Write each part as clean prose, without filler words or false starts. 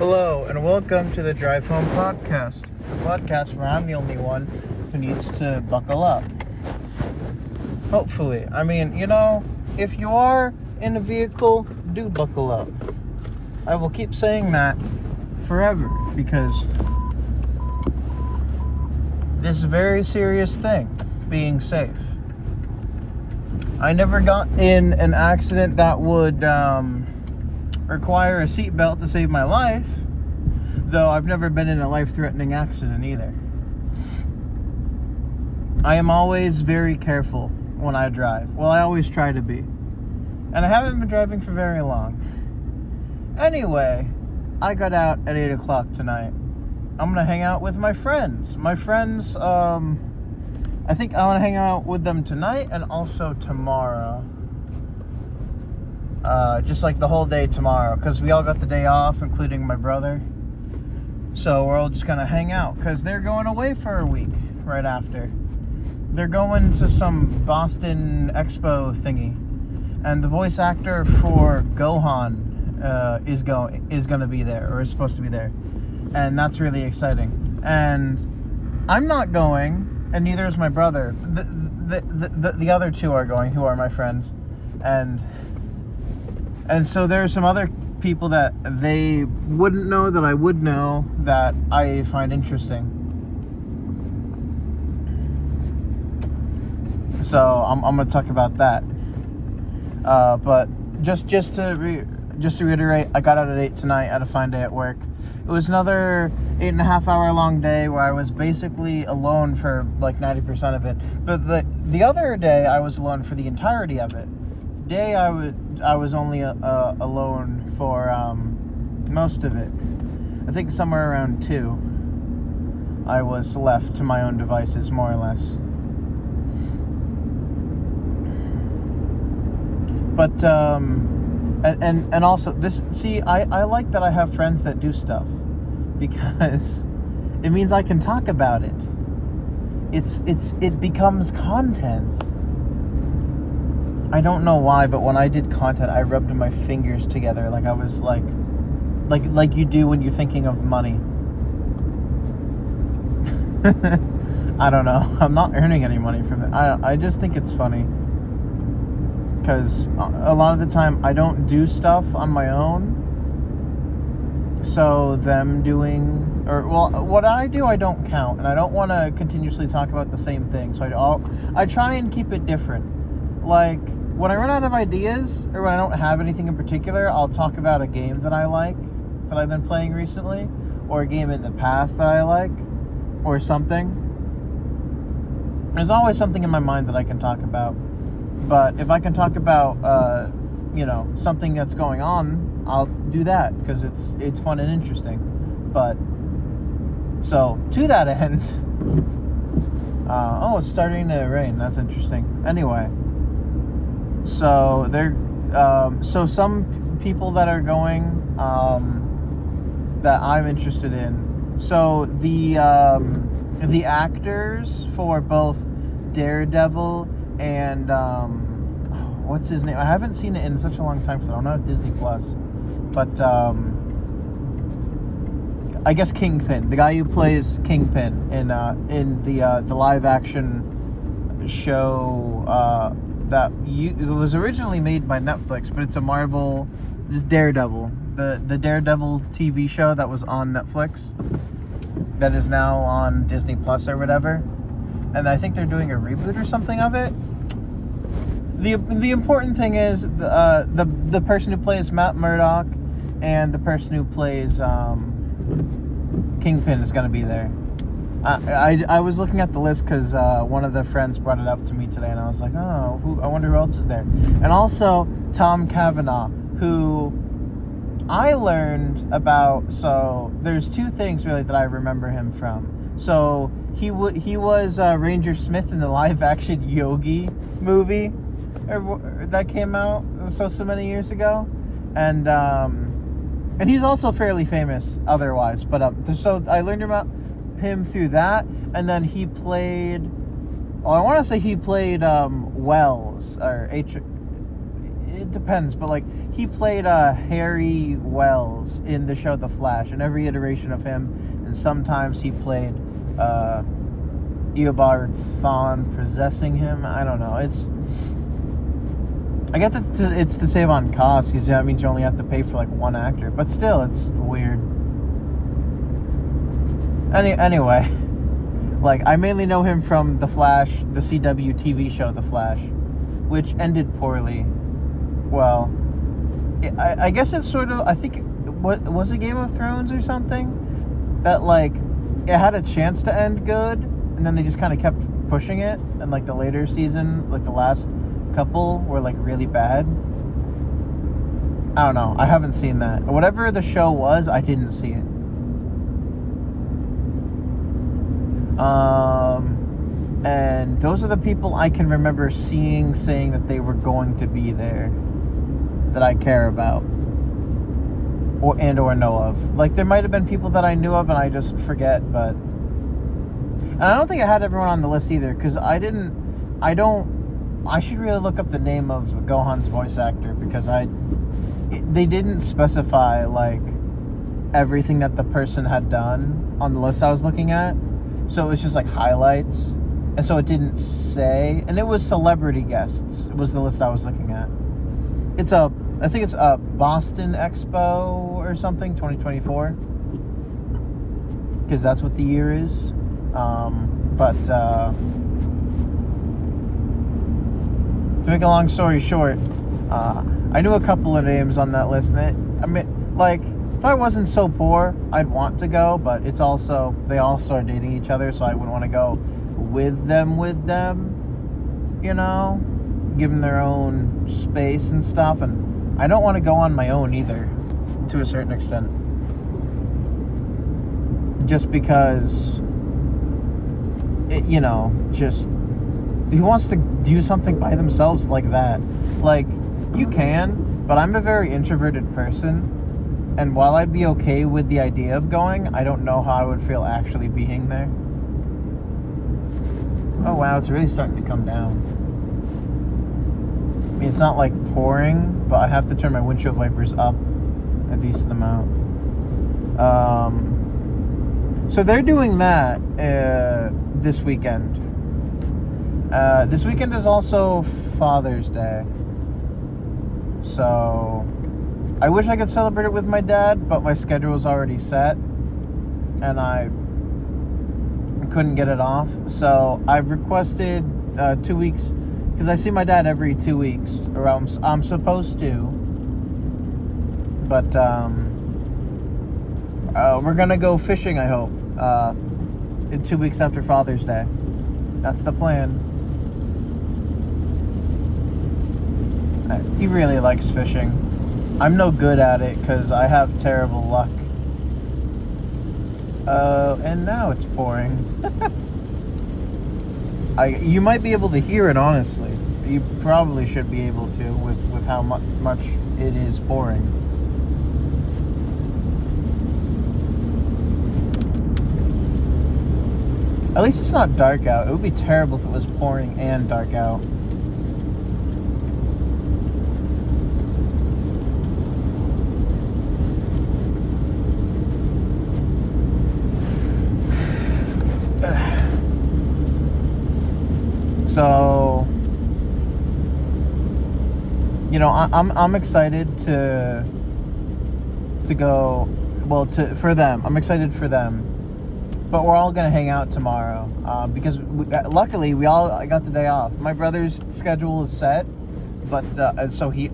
Hello, and welcome to the Drive Home Podcast, the podcast where I'm the only one who needs to buckle up. Hopefully. I mean, if you are in a vehicle, do buckle up. I will keep saying that forever, because this is a very serious thing, being safe. I never got in an accident that would require a seatbelt to save my life, though I've never been in a life-threatening accident either. I am always very careful when I drive. Well, I always try to be. And I haven't been driving for very long. Anyway, I got out at 8 o'clock tonight. I'm going to hang out with my friends. I think I want to hang out with them tonight and also tomorrow. Just like the whole day tomorrow, because we all got the day off, including my brother. So we're all just gonna hang out, because they're going away for a week right after. They're going to some Boston expo thingy, and the voice actor for Gohan is gonna be there, or is supposed to be there, and that's really exciting. And I'm not going, and neither is my brother. The other two are going, who are my friends, and so there are some other people that they wouldn't know that I would know that I find interesting. So I'm going to talk about that. But just to reiterate, I got out at 8 tonight. I had a fine day at work. It was another 8.5 hour long day where I was basically alone for like 90% of it. But the other day I was alone for the entirety of it. Day I was only alone for most of it. I think somewhere around 2 I was left to my own devices, more or less. But and also this, see, I like that I have friends that do stuff, because it means I can talk about it. It becomes content. I don't know why, but when I did content, I rubbed my fingers together like I was like you do when you're thinking of money. I don't know. I'm not earning any money from it. I just think it's funny, because a lot of the time I don't do stuff on my own. So them doing, what I do, I don't count, and I don't want to continuously talk about the same thing. So I try and keep it different. Like, when I run out of ideas, or when I don't have anything in particular, I'll talk about a game that I like, that I've been playing recently, or a game in the past that I like, or something. There's always something in my mind that I can talk about. But if I can talk about, something that's going on, I'll do that, because it's fun and interesting. But, so, to that end, it's starting to rain. That's interesting. Anyway. So so some people that are going that I'm interested in. So the actors for both Daredevil and what's his name? I haven't seen it in such a long time, so I don't know if Disney Plus. But I guess Kingpin, the guy who plays Kingpin in the live action show. It was originally made by Netflix, but it's a Marvel. This is Daredevil, the Daredevil TV show that was on Netflix, that is now on Disney Plus or whatever, and I think they're doing a reboot or something of it. The important thing is the person who plays Matt Murdock and the person who plays Kingpin is going to be there. I was looking at the list because one of the friends brought it up to me today, and I was like, I wonder who else is there. And also Tom Cavanaugh, who I learned about. So there's 2 things really that I remember him from. So he was Ranger Smith in the live action Yogi movie that came out so many years ago, and he's also fairly famous otherwise. But so I learned about him through that, and then he played Wells, or it depends, but like he played Harry Wells in the show The Flash, and every iteration of him, and sometimes he played Eobard Thawne possessing him. I don't know. I get that it's to save on cost, because that means you only have to pay for like one actor, but still, it's weird. Anyway, like I mainly know him from The Flash, the CW TV show The Flash, which ended poorly. Well, I guess it's sort of, I think, was it Game of Thrones or something? That, like, it had a chance to end good, and then they just kind of kept pushing it, and, like, the later season, like, the last couple were, like, really bad. I don't know. I haven't seen that. Whatever the show was, I didn't see it. And those are the people I can remember saying that they were going to be there, that I care about or know of. Like, there might have been people that I knew of and I just forget, but... And I don't think I had everyone on the list either, because I should really look up the name of Gohan's voice actor, because they didn't specify, like, everything that the person had done on the list I was looking at. So it was just like highlights, and so it didn't say, and it was celebrity guests. It was the list I was looking at. I think it's a Boston Expo or something, 2024, because that's what the year is. But to make a long story short, I knew a couple of names on that list, and if I wasn't so poor, I'd want to go, but they also are dating each other, so I wouldn't want to go with them, you know, give them their own space and stuff, and I don't want to go on my own either, to a certain extent, just because, who wants to do something by themselves like that? Like, you can, but I'm a very introverted person. And while I'd be okay with the idea of going, I don't know how I would feel actually being there. Oh wow, it's really starting to come down. I mean, it's not like pouring, but I have to turn my windshield wipers up a decent amount. So they're doing that this weekend. This weekend is also Father's Day. So... I wish I could celebrate it with my dad, but my schedule was already set, and I couldn't get it off. So I've requested 2 weeks, because I see my dad every 2 weeks, or I'm supposed to. But we're gonna go fishing, I hope, in 2 weeks after Father's Day. That's the plan. He really likes fishing. I'm no good at it because I have terrible luck. And now it's pouring. You might be able to hear it, honestly. You probably should be able to with how much it is pouring. At least it's not dark out. It would be terrible if it was pouring and dark out. So, I'm excited to go. Well, for them, I'm excited for them. But we're all gonna hang out tomorrow because luckily we all got the day off. My brother's schedule is set, but so he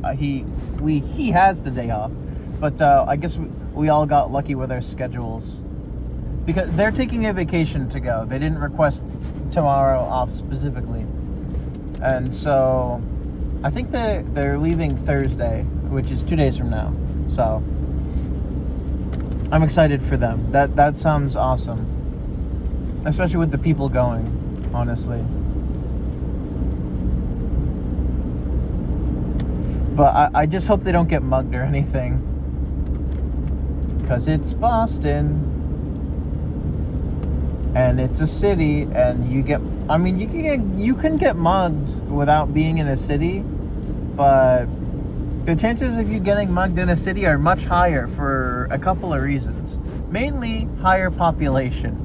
has the day off. But I guess we all got lucky with our schedules because they're taking a vacation to go. They didn't request tomorrow off specifically, and so I think they're leaving Thursday, which is 2 days from now. So I'm excited for them. That sounds awesome, especially with the people going, honestly. But I just hope they don't get mugged or anything, because it's Boston. And it's a city, and you can get mugged without being in a city, but The chances of you getting mugged in a city are much higher for a couple of reasons. Mainly, higher population.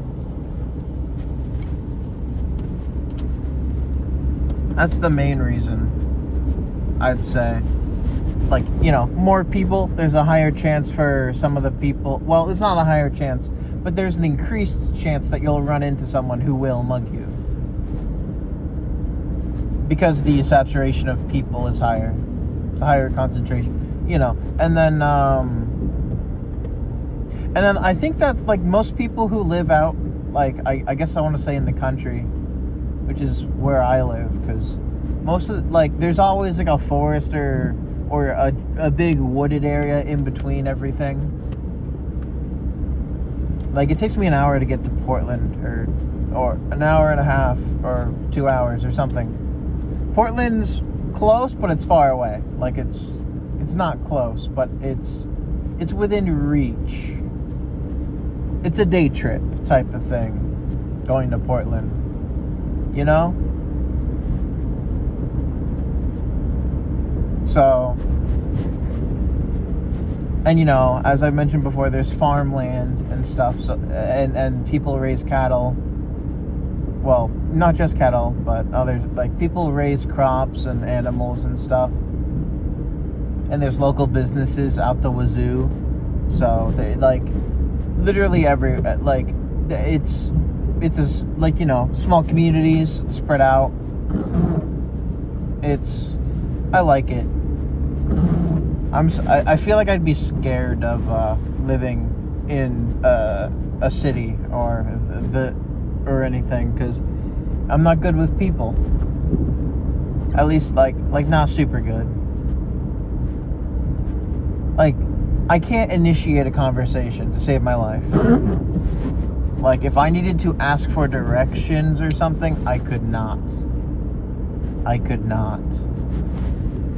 That's the main reason, I'd say. Like, more people, there's a higher chance for some of the people. Well, it's not a higher chance, but there's an increased chance that you'll run into someone who will mug you. Because the saturation of people is higher. It's a higher concentration. And then I think that, like, most people who live out, like, I guess I want to say in the country, which is where I live, because most of, like, there's always, like, a forest or a big wooded area in between everything. Like, it takes me an hour to get to Portland, or an hour and a half, or 2 hours, or something. Portland's close, but it's far away. Like, it's not close, but it's within reach. It's a day trip type of thing, going to Portland. So, and as I mentioned before, there's farmland and stuff. So, and people raise cattle. Well, not just cattle, but others, like, people raise crops and animals and stuff. And there's local businesses out the wazoo. So they, like, literally it's like, small communities spread out. I like it. I feel like I'd be scared of living in a city or anything, because I'm not good with people. At least like not super good. Like, I can't initiate a conversation to save my life. Like, if I needed to ask for directions or something, I could not.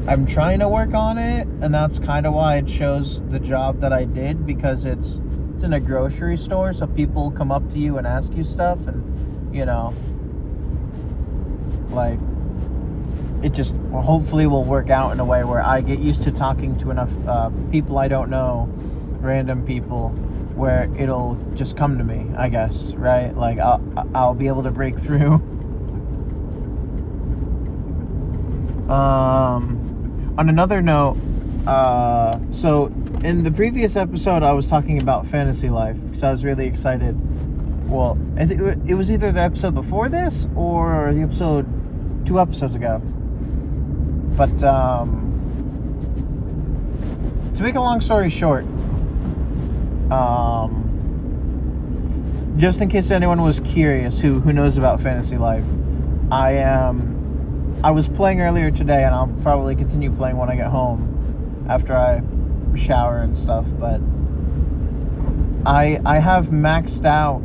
I'm trying to work on it, and that's kind of why I chose the job that I did, because it's in a grocery store, so people come up to you and ask you stuff, and like, it just hopefully will work out in a way where I get used to talking to enough people I don't know, random people, where it'll just come to me, I guess, right? Like, I'll be able to break through. On another note, so in the previous episode, I was talking about fantasy life, because I was really excited. Well, I think it was either the episode before this or the episode 2 episodes ago. But to make a long story short, just in case anyone was curious who knows about fantasy life, I was playing earlier today, and I'll probably continue playing when I get home after I shower and stuff, but I have maxed out,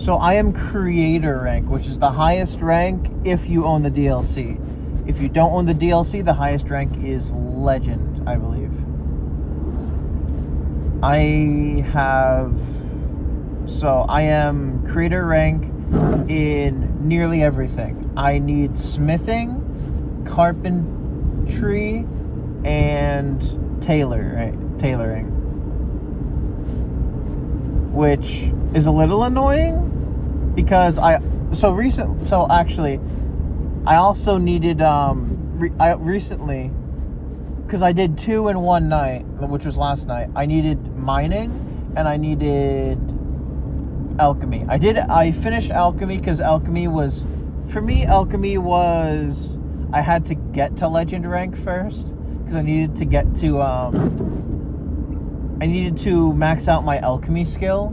so I am creator rank, which is the highest rank if you own the DLC. If you don't own the DLC, the highest rank is legend, I believe. I am creator rank in nearly everything. I need smithing, carpentry, and tailoring, which is a little annoying, because I also needed recently, because I did 2 in one night, which was last night. I needed mining and I needed alchemy. I finished alchemy, because alchemy was I had to get to legend rank first, because I needed to get to I needed to max out my alchemy skill,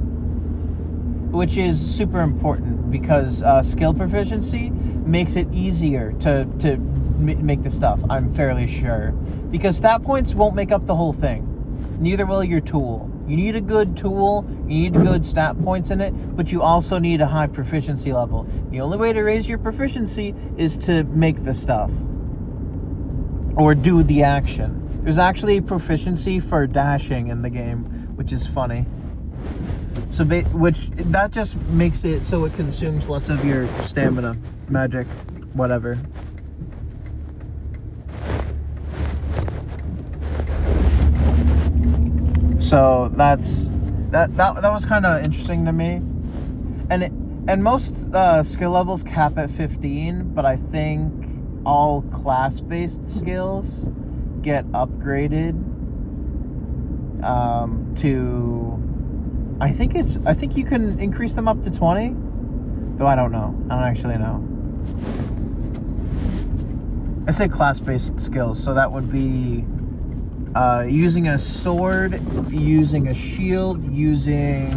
which is super important, because skill proficiency makes it easier to make the stuff, I'm fairly sure, because stat points won't make up the whole thing. Neither will your tool. You need a good tool, you need good stat points in it, but you also need a high proficiency level. The only way to raise your proficiency is to make the stuff, or do the action. There's actually a proficiency for dashing in the game, which is funny. So, that just makes it so it consumes less of your stamina, magic, whatever. So that was kind of interesting to me. And most skill levels cap at 15, but I think all class-based skills get upgraded to. I think you can increase them up to 20, though I don't know. I don't actually know. I say class-based skills, so that would be using a sword, using a shield, using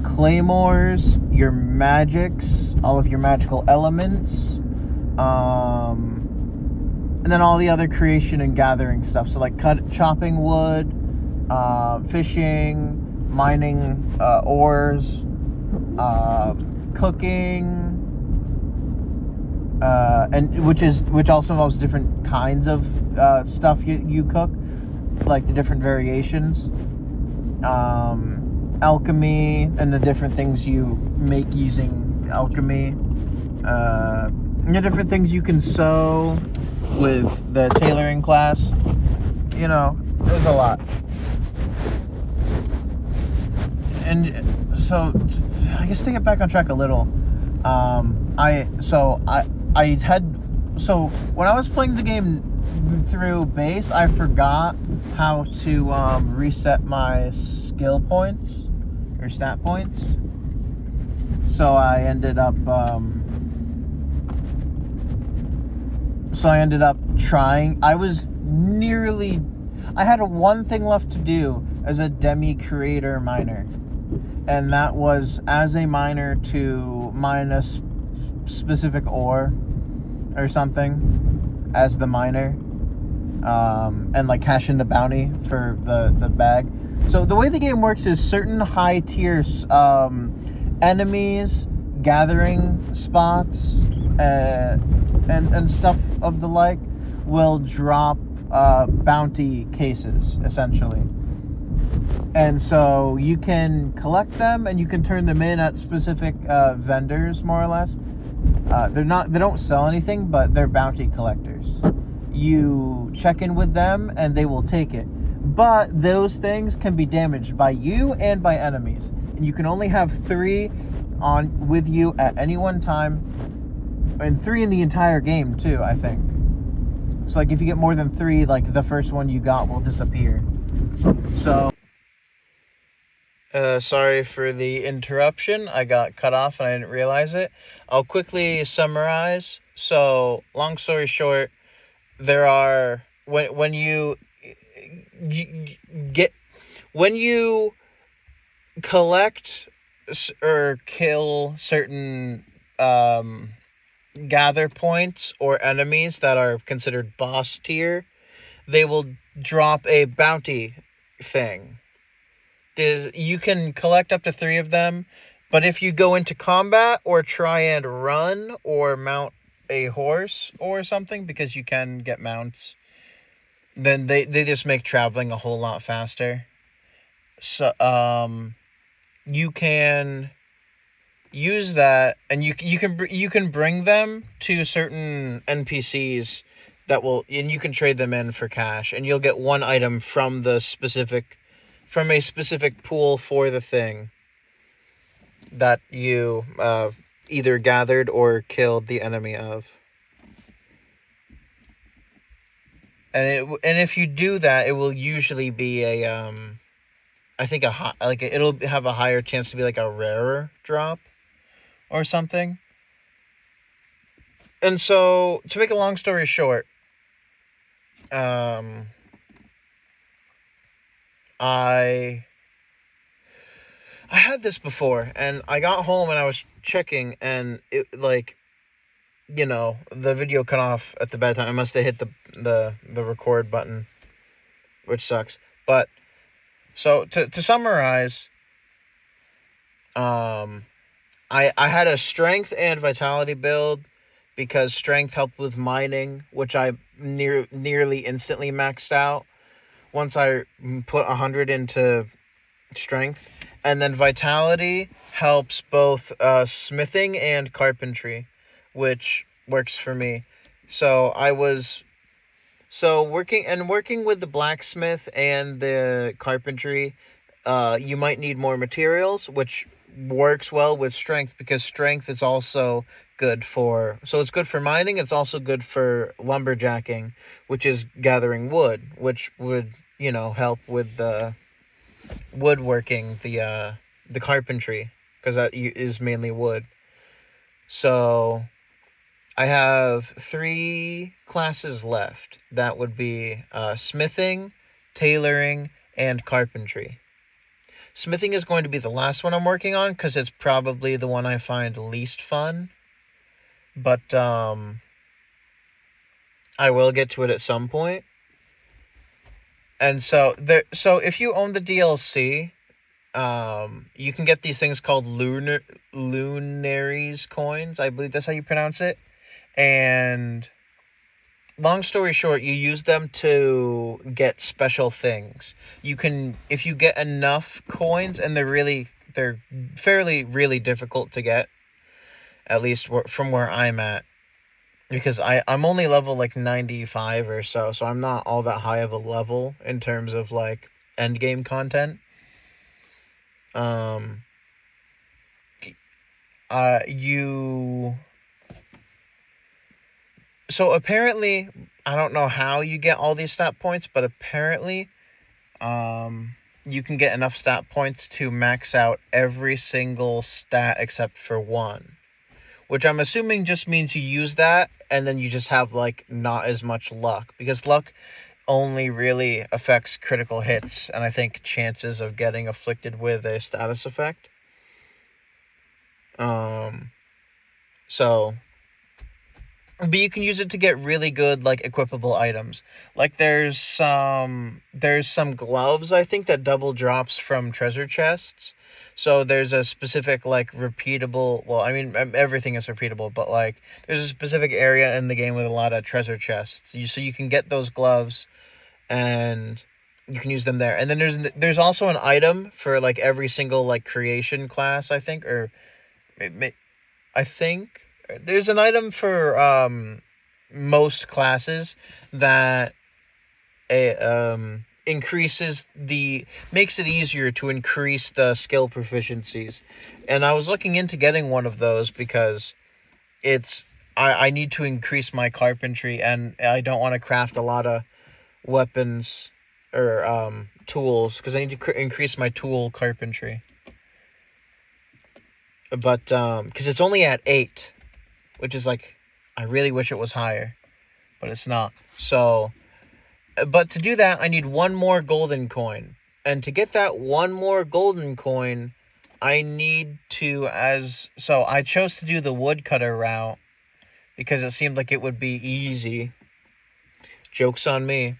claymores, your magics, all of your magical elements, and then all the other creation and gathering stuff. So like chopping wood, fishing, mining ores, cooking, and which also involves different kinds of stuff you cook, like the different variations. Alchemy and the different things you make using alchemy, and the different things you can sew with the tailoring class. You know, there's a lot. And so, I guess to get back on track a little, when I was playing the game through base, I forgot how to reset my skill points or stat points. So I ended up trying. I had one thing left to do as a demi creator miner, and that was as a miner to mine a specific ore or something as the miner, and like cash in the bounty for the bag. So the way the game works is certain high tier enemies, gathering spots, and stuff of the like will drop bounty cases, essentially. And so you can collect them and you can turn them in at specific vendors, more or less. They don't sell anything, but they're bounty collectors. You check in with them and they will take it. But those things can be damaged by you and by enemies. And you can only have 3 on with you at any one time. And 3 in the entire game too, I think. So like if you get more than 3, like the first one you got will disappear. So sorry for the interruption. I got cut off and I didn't realize it. I'll quickly summarize. So, long story short, there are when you collect or kill certain gather points or enemies that are considered boss tier, they will drop a bounty thing. You can collect up to 3 of them, but if you go into combat or try and run or mount a horse or something, because you can get mounts, then they just make traveling a whole lot faster. So you can use that, and you can bring them to certain NPCs and you can trade them in for cash, and you'll get 1 item from a specific pool for the thing that you either gathered or killed the enemy of. And if you do that, it will usually be a I think it'll have a higher chance to be like a rarer drop or something. And so, to make a long story short, I had this before, and I got home and I was checking, and it the video cut off at the bad time. I must have hit the record button, which sucks. But so to summarize, I had a strength and vitality build because strength helped with mining, which I nearly instantly maxed out once I put 100 into strength. And then vitality helps both smithing and carpentry, which works for me. So I was So working with the blacksmith and the carpentry, you might need more materials, which works well with strength because strength is also good for. So it's good for mining. It's also good for lumberjacking, which is gathering wood, which would help with the woodworking, the carpentry, because that is mainly wood. So I have 3 classes left. That would be smithing, tailoring, and carpentry. Smithing is going to be the last one I'm working on because it's probably the one I find least fun. But I will get to it at some point. And so if you own the DLC, you can get these things called lunaries coins. I believe that's how you pronounce it. And long story short, you use them to get special things. You can, if you get enough coins, and they're fairly really difficult to get, at least from where I'm at, because I'm only level like 95 or so I'm not all that high of a level in terms of like end game content. Um, you So apparently, I don't know how you get all these stat points, but apparently, you can get enough stat points to max out every single stat except for one, which I'm assuming just means you use that and then you just have like not as much luck, because luck only really affects critical hits and I think chances of getting afflicted with a status effect. So But you can use it to get really good like equipable items. Like there's some gloves I think that double drops from treasure chests. So there's a specific like repeatable, well, I mean everything is repeatable, but like there's a specific area in the game with a lot of treasure chests. So you can get those gloves and you can use them there. And then there's also an item for like every single like creation class, I think, or I think there's an item for most classes that makes it easier to increase the skill proficiencies. And I was looking into getting one of those because I need to increase my carpentry and I don't want to craft a lot of weapons or tools because I need to increase my tool carpentry. But because it's only at 8, which is like, I really wish it was higher, but it's not. So, but to do that, I need one more golden coin. And to get that one more golden coin, I need to, so I chose to do the woodcutter route because it seemed like it would be easy. Joke's on me.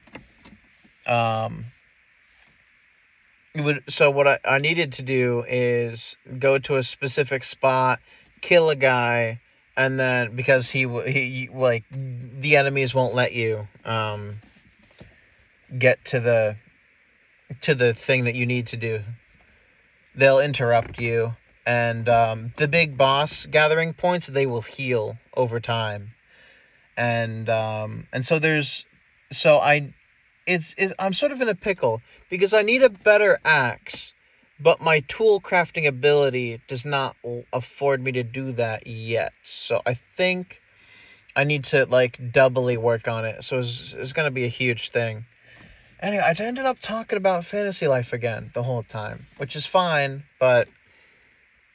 So what I needed to do is go to a specific spot, kill a guy, and then because he like the enemies won't let you get to the thing that you need to do. They'll interrupt you, and the big boss gathering points, they will heal over time, and so I'm sort of in a pickle because I need a better axe, but my tool crafting ability does not afford me to do that yet. So I think I need to like doubly work on it. So it's going to be a huge thing. Anyway, I ended up talking about fantasy life again the whole time, which is fine, but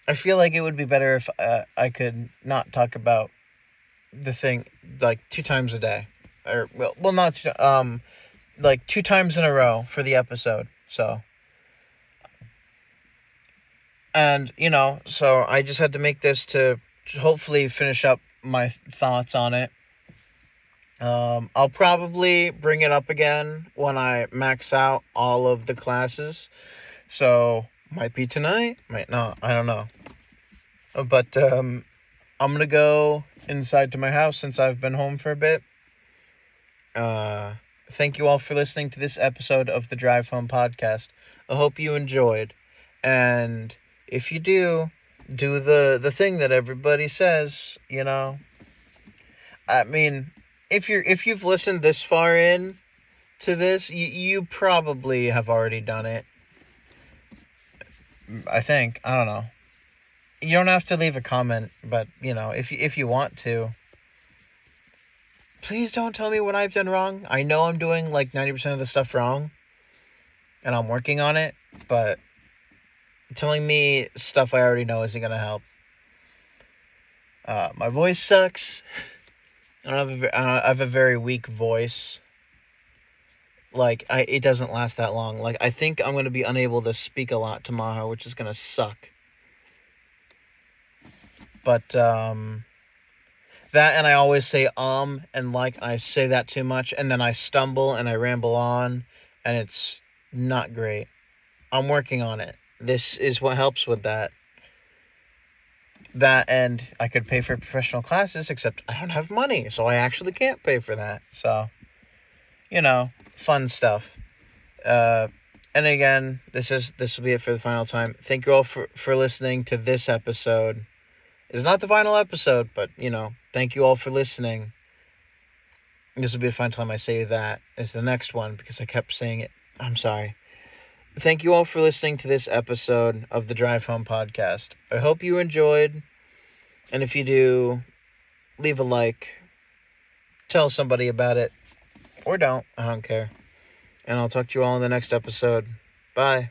I feel like it would be better if I could not talk about the thing like 2 times a day, or well not like 2 times in a row for the episode. So, and so I just had to make this to hopefully finish up my thoughts on it. I'll probably bring it up again when I max out all of the classes. So, might be tonight, might not, I don't know. But I'm going to go inside to my house since I've been home for a bit. Thank you all for listening to this episode of the Drive Home Podcast. I hope you enjoyed. And if you do the thing that everybody says, I mean, if you've listened this far in to this, you probably have already done it. I think. I don't know. You don't have to leave a comment, but if you want to, please don't tell me what I've done wrong. I know I'm doing like 90% of the stuff wrong, and I'm working on it, but telling me stuff I already know isn't gonna help. My voice sucks. I have a very weak voice. Like, it doesn't last that long. Like, I think I'm gonna be unable to speak a lot tomorrow, which is gonna suck. But that, and I always say and like, I say that too much, and then I stumble and I ramble on, and it's not great. I'm working on it. This is what helps with that. That, and I could pay for professional classes, except I don't have money, so I actually can't pay for that. So, fun stuff. And again, this will be it for the final time. Thank you all for listening to this episode. It's not the final episode, but thank you all for listening. This will be the final time I say that. It's the next one because I kept saying it. I'm sorry. Thank you all for listening to this episode of the Drive Home Podcast. I hope you enjoyed. And if you do, leave a like. Tell somebody about it. Or don't. I don't care. And I'll talk to you all in the next episode. Bye.